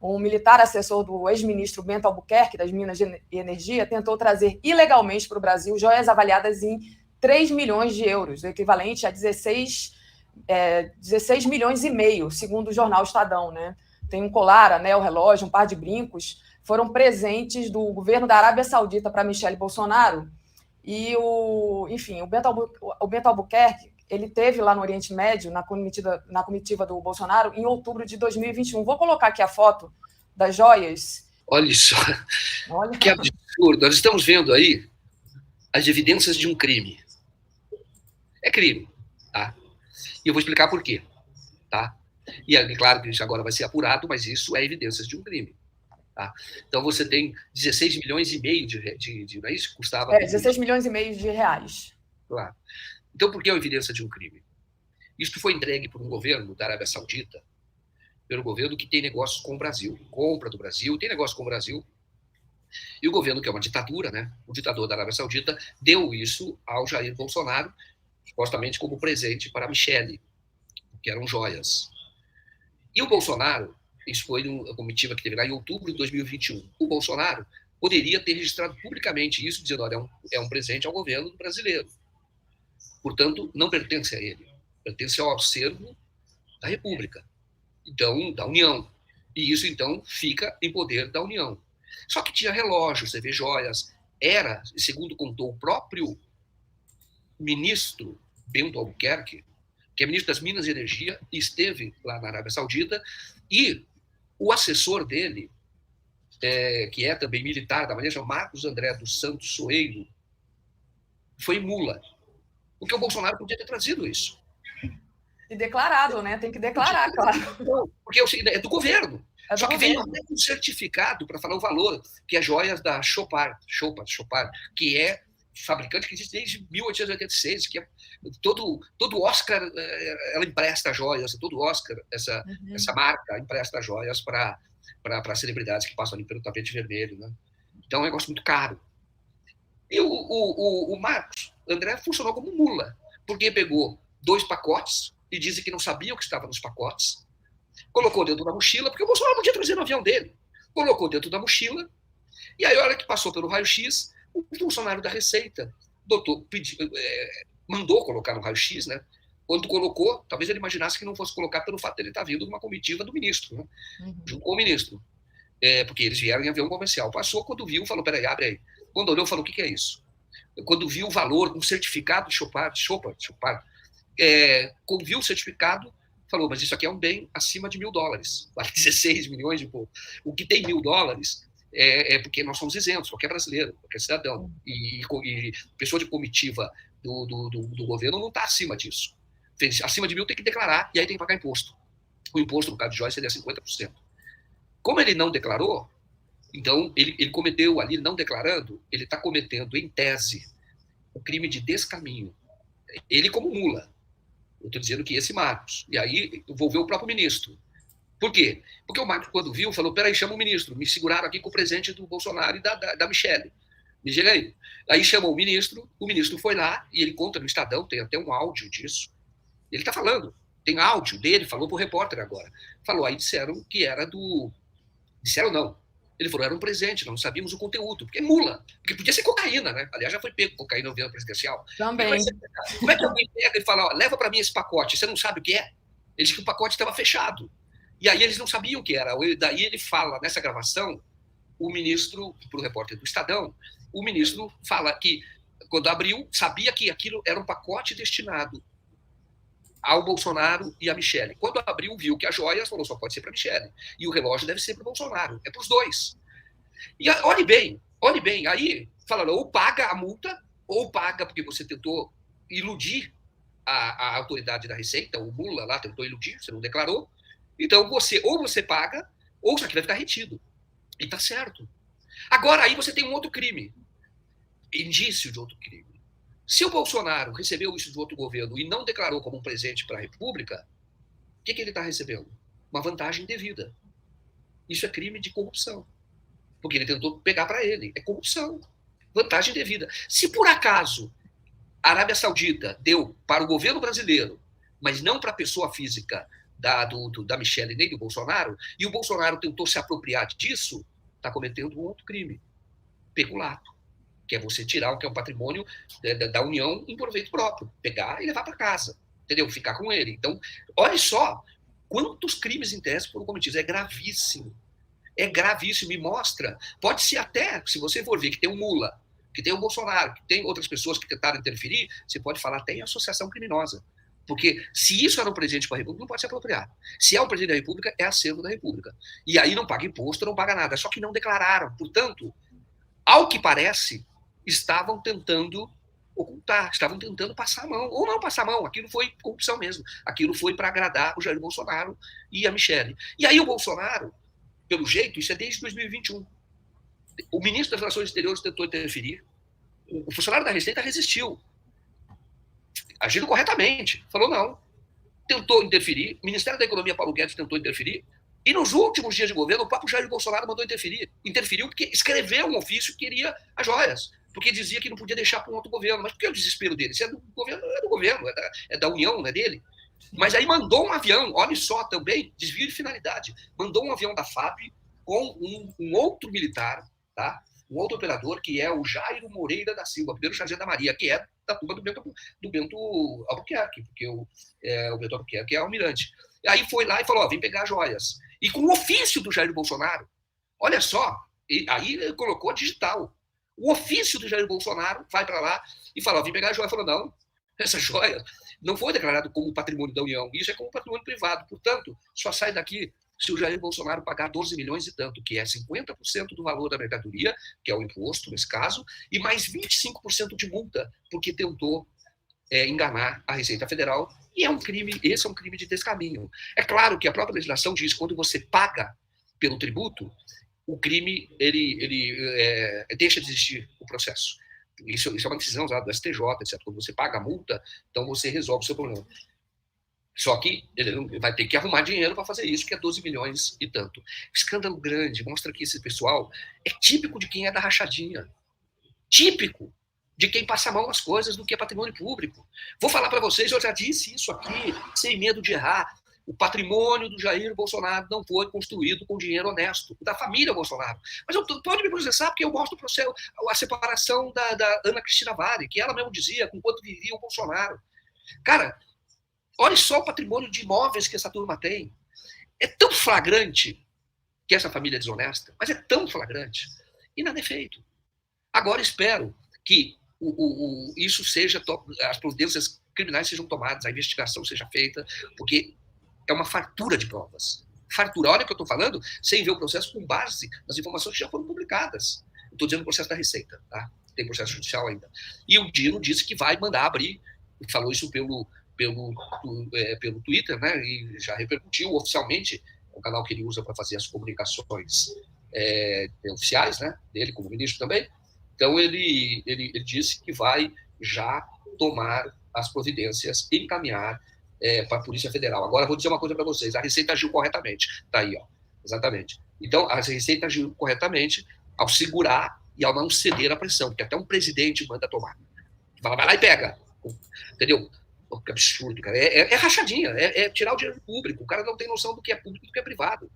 um militar assessor do ex-ministro Bento Albuquerque, das Minas e Energia, tentou trazer ilegalmente para o Brasil joias avaliadas em 3 milhões de euros, o equivalente a 16 milhões e meio, segundo o jornal Estadão, né? Tem um colar, anel, relógio, um par de brincos, foram presentes do governo da Arábia Saudita para Michele Bolsonaro. E, o Bento Albuquerque, ele esteve lá no Oriente Médio, na comitiva do Bolsonaro, em outubro de 2021. Vou colocar aqui a foto das joias. Olha só, que absurdo. Nós estamos vendo aí as evidências de um crime. É crime, tá? E eu vou explicar por quê, tá? E é claro que isso agora vai ser apurado, mas isso é evidências de um crime. Tá? Então você tem 16 milhões e meio não é isso? Custava. 16 milhões e meio de reais. Claro. Então por que a evidência de um crime? Isto foi entregue por um governo da Arábia Saudita, pelo governo que tem negócios com o Brasil, compra do Brasil, tem negócio com o Brasil. E o governo, que é uma ditadura, né? O ditador da Arábia Saudita deu isso ao Jair Bolsonaro, supostamente como presente para a Michele, que eram joias. E o Bolsonaro, isso foi uma comitiva que teve lá em outubro de 2021, o Bolsonaro poderia ter registrado publicamente isso, dizendo, olha, é um presente ao governo brasileiro. Portanto, não pertence a ele, pertence ao acervo da República, então, da União. E isso, então, fica em poder da União. Só que tinha relógios, você vê joias, era, segundo contou o próprio ministro Bento Albuquerque, que é ministro das Minas e Energia, esteve lá na Arábia Saudita, e o assessor dele, que é também militar da maneira, Marcos André dos Santos Soeiro, foi mula. Porque o Bolsonaro podia ter trazido isso. E declarado, né? Tem que declarar, claro. Porque é do governo. Só que veio até um certificado para falar o valor, que é joias da Chopard, que é fabricante que existe desde 1886, que é todo Oscar, ela empresta joias, todo Oscar, essa marca empresta joias para celebridades que passam ali pelo tapete vermelho, né? Então é um negócio muito caro. E o Marcos André funcionou como mula, porque pegou 2 pacotes e disse que não sabia o que estava nos pacotes, colocou dentro da mochila, porque o Bolsonaro podia trazer no avião dele, colocou dentro da mochila, e aí a hora que passou pelo raio-x, o funcionário da Receita mandou colocar no raio-x, né? Quando colocou, talvez ele imaginasse que não fosse colocar pelo fato de ele estar vindo de uma comitiva do ministro, né? Junto com o ministro. Porque eles vieram em avião comercial. Passou, quando viu, falou, peraí, abre aí. Quando olhou, falou, o que é isso? Quando viu o valor, um certificado de Chopard, quando viu o certificado, falou, mas isso aqui é um bem acima de $1.000, vale 16 milhões de pouco. O que tem $1.000 é porque nós somos isentos, qualquer brasileiro, qualquer cidadão. E pessoa de comitiva do governo não está acima disso. Acima de 1.000 tem que declarar, e aí tem que pagar imposto. O imposto, no caso de joias, seria 50%. Como ele não declarou, então ele cometeu ali, não declarando, ele está cometendo, em tese, o crime de descaminho. Ele como mula. Eu estou dizendo que esse Marcos. E aí envolveu o próprio ministro. Por quê? Porque o Marcos, quando viu, falou, peraí, chama o ministro. Me seguraram aqui com o presente do Bolsonaro e da Michele. Me diga aí. Aí chamou o ministro foi lá, e ele conta no Estadão, tem até um áudio disso. Ele está falando, tem áudio dele, falou para o repórter agora. Falou, aí disseram que era do... Disseram não. Ele falou, era um presente, não sabíamos o conteúdo, porque é mula, porque podia ser cocaína, né? Aliás, já foi pego cocaína no governo presidencial. Também. Como é que alguém pega e fala, ó, leva para mim esse pacote, você não sabe o que é? Ele disse que o pacote estava fechado. E aí eles não sabiam o que era. Daí ele fala, nessa gravação, o ministro, para o repórter do Estadão, o ministro fala que, quando abriu, sabia que aquilo era um pacote destinado ao Bolsonaro e a Michele. Quando abriu, viu que as joias, falou, só pode ser para a Michele. E o relógio deve ser para o Bolsonaro. É para os dois. E olhe bem, aí falaram, ou paga a multa, ou paga porque você tentou iludir a autoridade da Receita, o mula lá tentou iludir, você não declarou. Então, você paga, ou isso aqui vai ficar retido. E tá certo. Agora, aí você tem um outro crime. Indício de outro crime. Se o Bolsonaro recebeu isso de outro governo e não declarou como um presente para a República, o que ele está recebendo? Uma vantagem indevida. Isso é crime de corrupção. Porque ele tentou pegar para ele. É corrupção. Vantagem indevida. Se por acaso a Arábia Saudita deu para o governo brasileiro, mas não para a pessoa física, da Michelle nem do Bolsonaro, e o Bolsonaro tentou se apropriar disso, está cometendo um outro crime, peculato, que é você tirar o que é um patrimônio da União em proveito próprio, pegar e levar para casa, entendeu? Ficar com ele. Então, olha só quantos crimes em tese foram cometidos. É gravíssimo. É gravíssimo. Me mostra. Pode ser até, se você for ver que tem um Lula, que tem o Bolsonaro, que tem outras pessoas que tentaram interferir, você pode falar até em associação criminosa. Porque se isso era um presidente da República, não pode se apropriar. Se é um presidente da República, é acervo da República. E aí não paga imposto, não paga nada. Só que não declararam. Portanto, ao que parece, estavam tentando ocultar, estavam tentando passar a mão. Ou não passar a mão, aquilo foi corrupção mesmo. Aquilo foi para agradar o Jair Bolsonaro e a Michelle. E aí o Bolsonaro, pelo jeito, isso é desde 2021. O ministro das Relações Exteriores tentou interferir. O funcionário da Receita resistiu. Agindo corretamente. Falou não. Tentou interferir. O Ministério da Economia, Paulo Guedes, tentou interferir. E nos últimos dias de governo, o próprio Jair Bolsonaro mandou interferir. Interferiu porque escreveu um ofício que queria as joias. Porque dizia que não podia deixar para um outro governo. Mas por que o desespero dele? Se é do governo, é do governo, é da União, não é dele. Mas aí mandou um avião, olha só também, desvio de finalidade. Mandou um avião da FAB com um outro militar, tá? Um outro operador, que é o Jairo Moreira da Silva, primeiro sargento da Maria, que é da turma do Bento Albuquerque, porque o Bento Albuquerque é almirante. E aí foi lá e falou, vem pegar joias. E com o ofício do Jair Bolsonaro, olha só, aí ele colocou digital. O ofício do Jair Bolsonaro vai para lá e fala, vem pegar a joia. Falou, não, essa joia não foi declarado como patrimônio da União, isso é como patrimônio privado. Portanto, só sai daqui se o Jair Bolsonaro pagar 12 milhões e tanto, que é 50% do valor da mercadoria, que é o imposto nesse caso, e mais 25% de multa, porque tentou enganar a Receita Federal. E é um crime, esse é um crime de descaminho. É claro que a própria legislação diz que quando você paga pelo tributo, o crime ele deixa de existir o processo. Isso é uma decisão do STJ, etc. Quando você paga a multa, então você resolve o seu problema. Só que ele vai ter que arrumar dinheiro para fazer isso, que é 12 milhões e tanto. Escândalo grande, mostra que esse pessoal é típico de quem é da rachadinha. Típico de quem passa a mão nas coisas do que é patrimônio público. Vou falar para vocês, eu já disse isso aqui, sem medo de errar. O patrimônio do Jair Bolsonaro não foi construído com dinheiro honesto, da família Bolsonaro. Mas pode me processar, porque eu mostro a separação da Ana Cristina Vale, que ela mesmo dizia com quanto vivia o Bolsonaro. Cara, olha só o patrimônio de imóveis que essa turma tem. É tão flagrante que essa família é desonesta, mas é tão flagrante. E nada é feito. Agora espero que isso seja, as providências criminais sejam tomadas, a investigação seja feita, porque é uma fartura de provas. Fartura. Olha o que eu estou falando, sem ver o processo com base nas informações que já foram publicadas. Estou dizendo o processo da Receita, tá? Tem processo judicial ainda. E o Dino disse que vai mandar abrir, falou isso pelo Twitter, né? E já repercutiu oficialmente, o canal que ele usa para fazer as comunicações oficiais, né? Dele como ministro também. Então ele disse que vai já tomar as providências, encaminhar para a Polícia Federal. Agora, vou dizer uma coisa para vocês. A Receita agiu corretamente. Está aí, ó. Exatamente. Então, a Receita agiu corretamente ao segurar e ao não ceder à pressão, porque até um presidente manda tomar. Fala, vai lá e pega. Entendeu? Oh, que absurdo, cara. É rachadinha. É tirar o dinheiro público. O cara não tem noção do que é público e do que é privado.